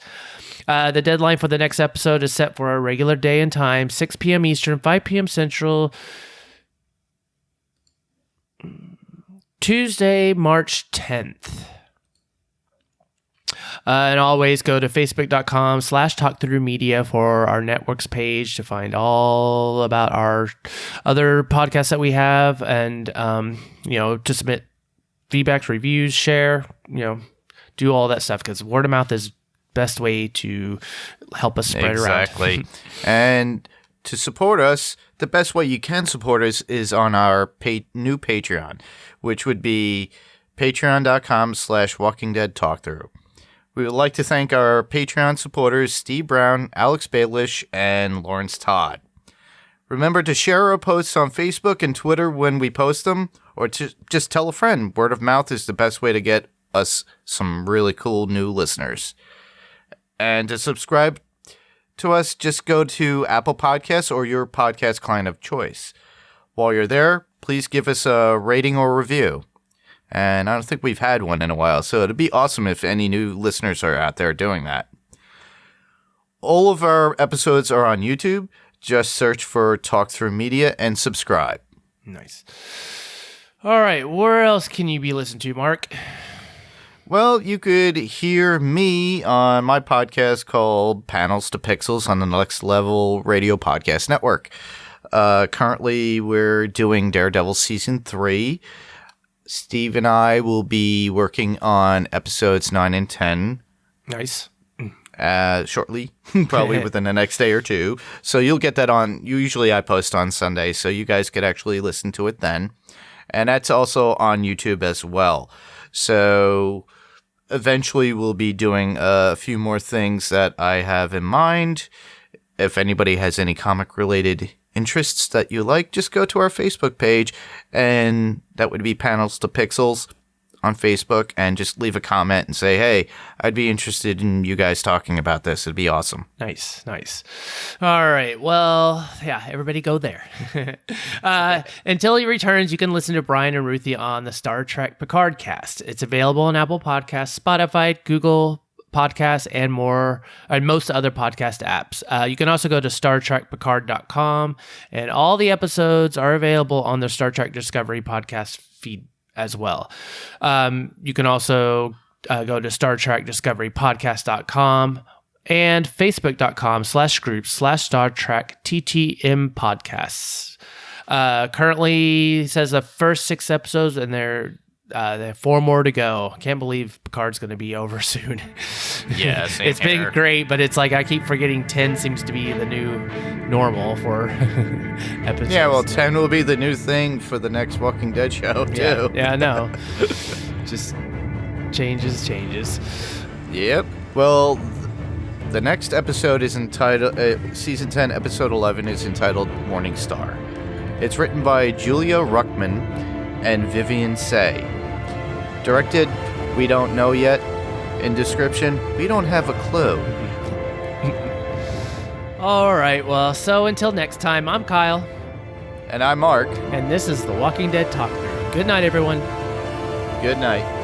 The deadline for the next episode is set for our regular day and time, 6 p.m. Eastern, 5 p.m. Central, Tuesday, March 10th. And always go to facebook.com/talkthroughmedia for our networks page to find all about our other podcasts that we have and, to submit feedbacks, reviews, share, do all that stuff because word of mouth is best way to help us spread around. Exactly. And to support us, the best way you can support us is on our new Patreon, which would be patreon.com/walkingdeadtalkthrough. We would like to thank our Patreon supporters, Steve Brown, Alex Baelish, and Lawrence Todd. Remember to share our posts on Facebook and Twitter when we post them, or to just tell a friend. Word of mouth is the best way to get us some really cool new listeners. And to subscribe to us, just go to Apple Podcasts or your podcast client of choice. While you're there, please give us a rating or review. And I don't think we've had one in a while, so it'd be awesome if any new listeners are out there doing that. All of our episodes are on YouTube. Just search for Talk Through Media and subscribe. Nice. All right, where else can you be listened to, Mark? Well, you could hear me on my podcast called Panels to Pixels on the Next Level Radio Podcast Network. Currently, we're doing Daredevil Season 3. Steve and I will be working on episodes 9 and 10. Nice. Shortly, probably within the next day or two. So you'll get that on, usually I post on Sunday, so you guys could actually listen to it then. And that's also on YouTube as well. So eventually we'll be doing a few more things that I have in mind. If anybody has any comic-related interests that you like, just go to our Facebook page, and that would be Panels to Pixels on Facebook, and just leave a comment and say, hey, I'd be interested in you guys talking about this. It'd be awesome. Nice. All right. Well, yeah, everybody go there. Until he returns, you can listen to Brian and Ruthie on the Star Trek Picard cast. It's available on Apple Podcasts, Spotify, Google Podcasts, and more, and most other podcast apps. You can also go to StarTrekPicard.com, and all the episodes are available on the Star Trek Discovery podcast feed as well. You can also go to StarTrekDiscoveryPodcast.com and Facebook.com/groups/Star Trek TTM podcasts. Currently says the first 6 episodes, and there are 4 more to go. Can't believe Picard's going to be over soon. Yeah, same it's here. been great, but it's like I keep forgetting 10 seems to be the new normal for episodes. Yeah, well, 10 will be the new thing for the next Walking Dead show, too. Yeah, I know. Just changes. Yep. Well, the next episode is entitled, Season 10, Episode 11 is entitled Morning Star. It's written by Julia Ruckman and Vivian Say. Directed, we don't know yet. In description, we don't have a clue. All right, well, so until next time, I'm Kyle. And I'm Mark. And this is the Walking Dead Talk Through. Good night, everyone. Good night.